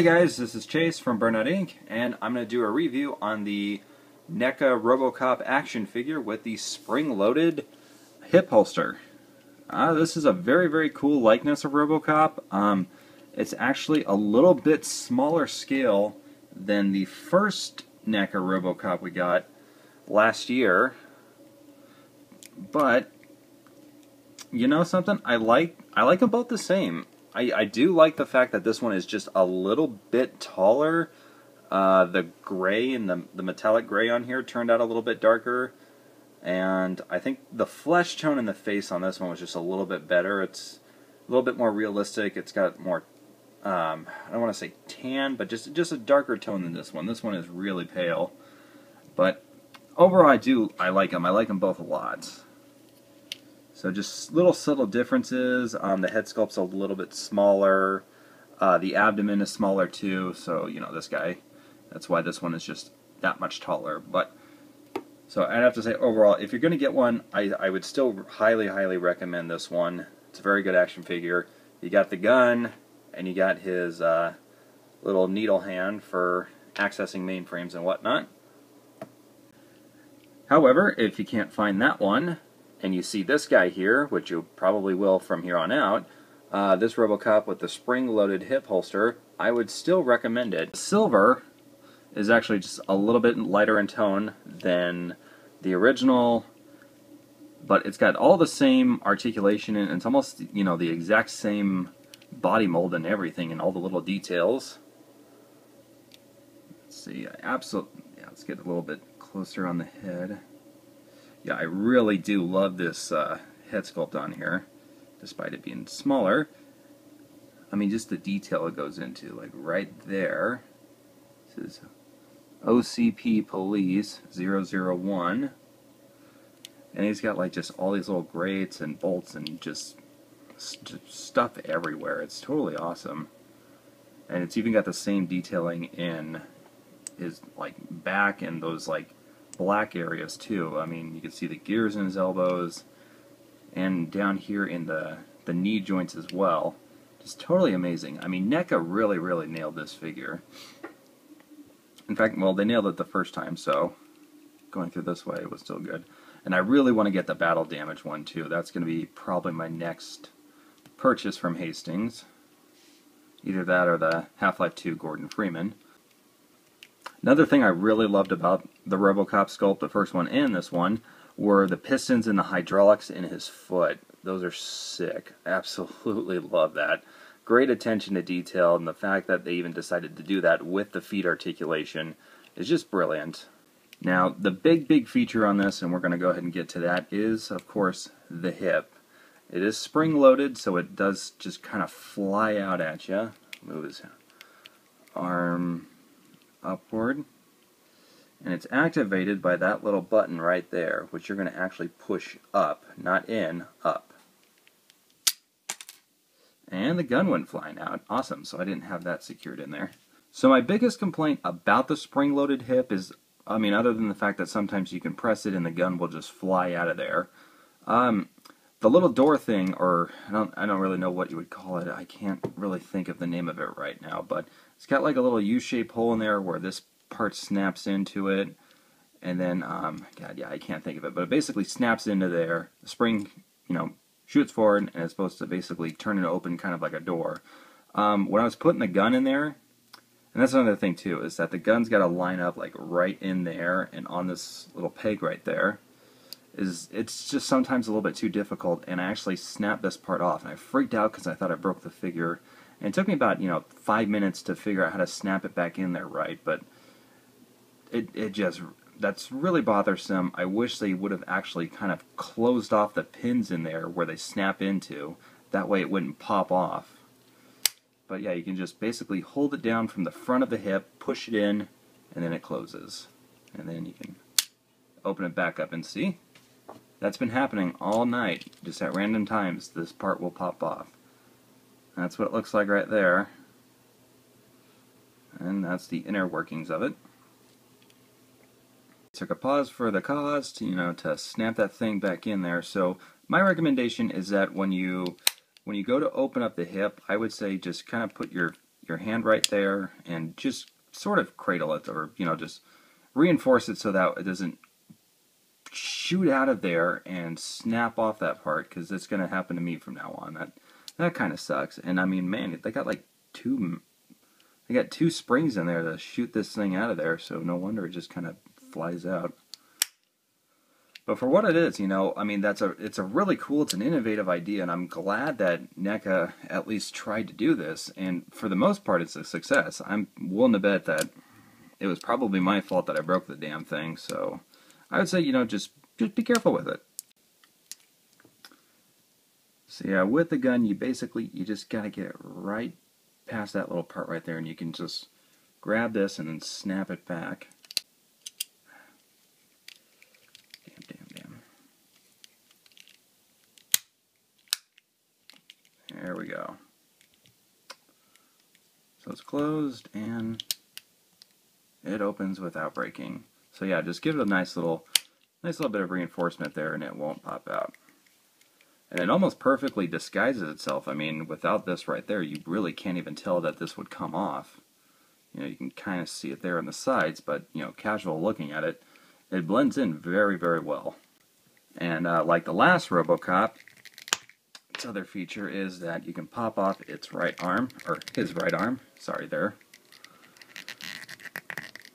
Hey guys, this is Chase from Burnoutinc, and I'm going to do a review on the Neca Robocop action figure with the spring-loaded hip holster. This is a very cool likeness of Robocop. It's actually a little bit smaller scale than the first Neca Robocop we got last year, but you know something? I like them both the same. I do like the fact that this one is just a little bit taller. The gray and the metallic gray on here turned out a little bit darker. And I think the flesh tone in the face on this one was just a little bit better. It's a little bit more realistic. It's got more, I don't want to say tan, but just a darker tone than this one. This one is really pale. But overall I like them. I like them both a lot. So just little subtle differences. The head sculpt's a little bit smaller. The abdomen is smaller too. So, you know, this guy, that's why this one is just that much taller. But so I'd have to say overall, if you're going to get one, I would still highly recommend this one. It's a very good action figure. You got the gun, and you got his little needle hand for accessing mainframes and whatnot. However, if you can't find that one, and you see this guy here, which you probably will from here on out, this Robocop with the spring-loaded hip holster, I would still recommend it. Silver is actually just a little bit lighter in tone than the original, but it's got all the same articulation, and it's almost, you know, the exact same body mold and everything, and all the little details. Let's see, let's get a little bit closer on the head. Yeah, I really do love this head sculpt on here, despite it being smaller. I mean, just the detail it goes into, like right there. This is OCP Police 001. And he's got like just all these little grates and bolts and just stuff everywhere. It's totally awesome. And it's even got the same detailing in his like back and those like black areas too. I mean, you can see the gears in his elbows and down here in the knee joints as well. Just totally amazing. I mean, Neca really nailed this figure. In fact, well, they nailed it the first time, so going through this way was still good. And I really want to get the battle damage one too. That's going to be probably my next purchase from Hastings. Either that or the Half-Life 2 Gordon Freeman. Another thing I really loved about the Robocop sculpt, the first one and this one, were the pistons and the hydraulics in his foot. Those are sick. Absolutely love that. Great attention to detail, and the fact that they even decided to do that with the feet articulation is just brilliant. Now, the big feature on this, and we're going to go ahead and get to that, is, of course, the hip. It is spring-loaded, so it does just kind of fly out at you. Move his arm upward, and it's activated by that little button right there, which you're going to actually push up, not in, up. And the gun went flying out. Awesome, so I didn't have that secured in there. So my biggest complaint about the spring-loaded hip is, I mean, other than the fact that sometimes you can press it and the gun will just fly out of there, the little door thing, or I don't really know what you would call it. I can't really think of the name of it right now, but it's got like a little U-shaped hole in there where this part snaps into it, and then, God, yeah, I can't think of it, but it basically snaps into there. The spring, you know, shoots forward, and it's supposed to basically turn it open kind of like a door. When I was putting the gun in there, and that's another thing too, is that the gun's got to line up like right in there and on this little peg right there. It's just sometimes a little bit too difficult, and I actually snapped this part off, and I freaked out because I thought I broke the figure. And it took me about, you know, 5 minutes to figure out how to snap it back in there right, but that's really bothersome. I wish they would have actually kind of closed off the pins in there where they snap into. That way it wouldn't pop off. But yeah, you can just basically hold it down from the front of the hip, push it in, and then it closes. And then you can open it back up and see. That's been happening all night. Just at random times, this part will pop off. That's what it looks like right there. And that's the inner workings of it. Took a pause for the cause to, you know, to snap that thing back in there. So my recommendation is that when you go to open up the hip, I would say just kind of put your your hand right there and just sort of cradle it, or, you know, just reinforce it so that it doesn't shoot out of there and snap off that part, because it's going to happen to me from now on. That kind of sucks. And I mean, man, they got like they got two springs in there to shoot this thing out of there, so no wonder it just kind of flies out. But for what it is, you know, I mean, it's a really cool, it's an innovative idea, and I'm glad that NECA at least tried to do this, and for the most part it's a success. I'm willing to bet that it was probably my fault that I broke the damn thing, so I would say, you know, just be careful with it. So yeah, with the gun, you just gotta get it right past that little part right there, and you can just grab this and then snap it back. Damn. There we go. So it's closed, and it opens without breaking. So yeah, just give it a nice little bit of reinforcement there, and it won't pop out. And it almost perfectly disguises itself. I mean, without this right there, you really can't even tell that this would come off. You know, you can kind of see it there on the sides, but, you know, casual looking at it, it blends in very, very well. And like the last Robocop, its other feature is that you can pop off its right arm, or his right arm. Sorry there.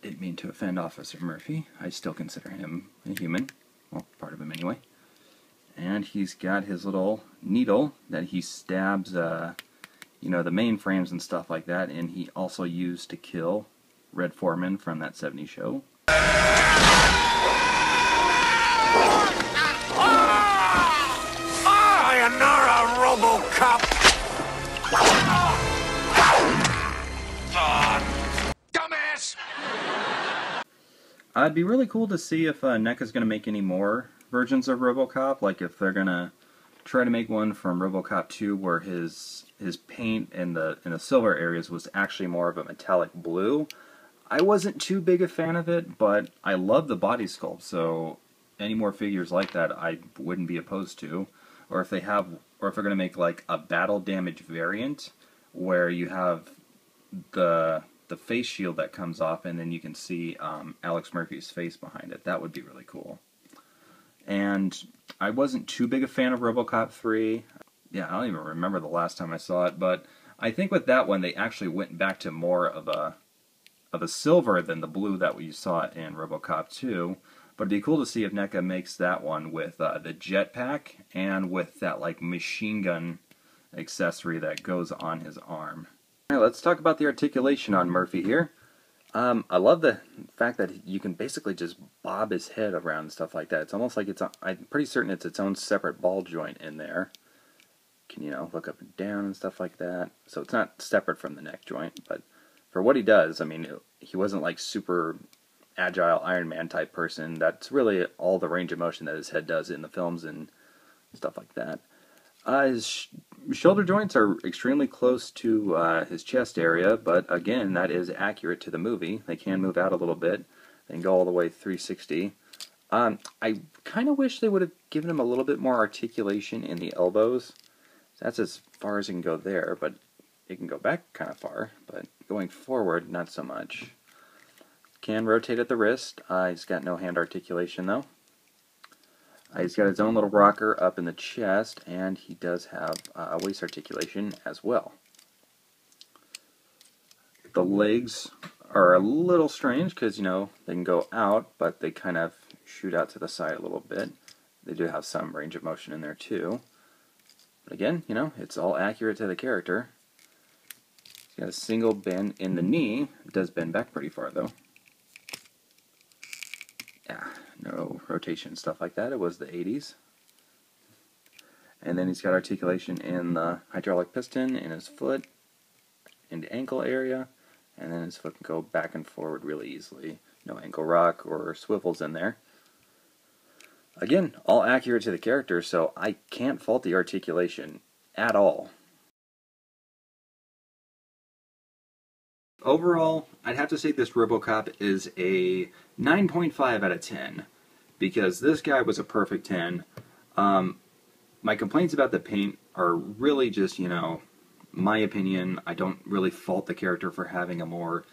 Didn't mean to offend Officer Murphy. I still consider him a human. Well, part of him anyway. And he's got his little needle that he stabs, you know, the mainframes and stuff like that, and he also used to kill Red Foreman from that '70s show. Sayonara, Robocop! Dumbass! It'd be really cool to see if NECA's going to make any more versions of Robocop, like if they're going to try to make one from Robocop 2 where his paint in the silver areas was actually more of a metallic blue. I wasn't too big a fan of it, but I love the body sculpt, so any more figures like that I wouldn't be opposed to. Or if they're going to make like a battle damage variant where you have the face shield that comes off and then you can see Alex Murphy's face behind it. That would be really cool. And I wasn't too big a fan of Robocop 3. Yeah, I don't even remember the last time I saw it, but I think with that one they actually went back to more of a silver than the blue that we saw in Robocop 2. But it'd be cool to see if NECA makes that one with the jetpack and with that like machine gun accessory that goes on his arm. Alright, let's talk about the articulation on Murphy here. I love the fact that you can basically just bob his head around and stuff like that. It's almost like I'm pretty certain it's its own separate ball joint in there. Can, you know, look up and down and stuff like that. So it's not separate from the neck joint, but for what he does, I mean, he wasn't like super agile Iron Man type person. That's really all the range of motion that his head does in the films and stuff like that. His shoulder joints are extremely close to his chest area, but again, that is accurate to the movie. They can move out a little bit and go all the way 360. I kind of wish they would have given him a little bit more articulation in the elbows. That's as far as it can go there, but it can go back kind of far, but going forward, not so much. Can rotate at the wrist. He's got no hand articulation, though. He's got his own little rocker up in the chest, and he does have waist articulation as well. The legs are a little strange because, you know, they can go out, but they kind of shoot out to the side a little bit. They do have some range of motion in there, too. But again, you know, it's all accurate to the character. He's got a single bend in the knee. It does bend back pretty far, though. Yeah, no rotation and stuff like that. It was the 80s. And then he's got articulation in the hydraulic piston in his foot, in the ankle area, and then his foot can go back and forward really easily. No ankle rock or swivels in there. Again, all accurate to the character, so I can't fault the articulation at all. Overall, I'd have to say this Robocop is a 9.5 out of 10, because this guy was a perfect 10. My complaints about the paint are really just, you know, my opinion, I don't really fault the character for having a more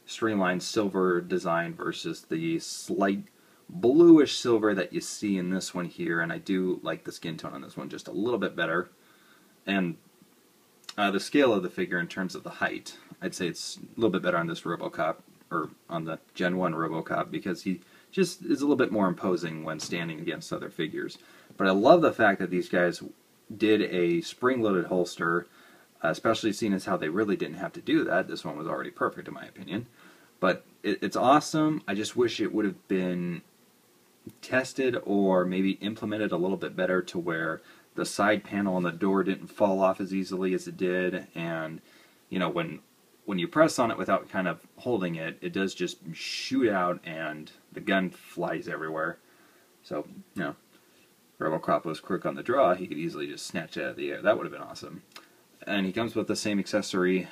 streamlined silver design versus the slight bluish silver that you see in this one here, and I do like the skin tone on this one just a little bit better. And the scale of the figure in terms of the height, I'd say it's a little bit better on this Robocop, or on the Gen 1 Robocop, because he just is a little bit more imposing when standing against other figures. But I love the fact that these guys did a spring-loaded holster, especially seeing as how they really didn't have to do that. This one was already perfect in my opinion. But it's awesome. I just wish it would have been tested or maybe implemented a little bit better to where the side panel on the door didn't fall off as easily as it did, and you know, when you press on it without kind of holding it, it does just shoot out and the gun flies everywhere. So, you know, if Robocop was quick on the draw, he could easily just snatch it out of the air. That would have been awesome. And he comes with the same accessories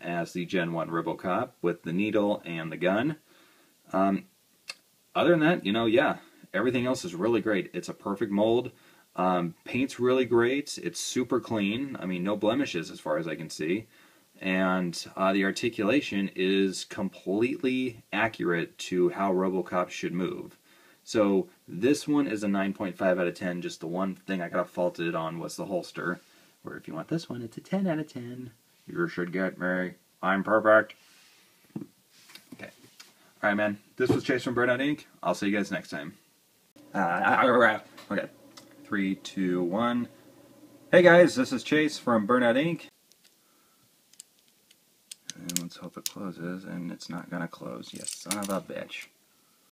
as the Gen 1 Robocop, with the needle and the gun. Other than that, you know, yeah, everything else is really great. It's a perfect mold. Paint's really great. It's super clean. I mean, no blemishes as far as I can see. And the articulation is completely accurate to how Robocop should move. So this one is a 9.5 out of 10. Just the one thing I got faulted on was the holster. Or if you want this one, it's a 10 out of 10. You should get me. I'm perfect. Okay. Alright, man. This was Chase from Burnoutinc. I'll see you guys next time. Okay. 3, 2, 1. Hey guys, this is Chase from Burnoutinc. And let's hope it closes, and it's not gonna close. Yes, son of a bitch.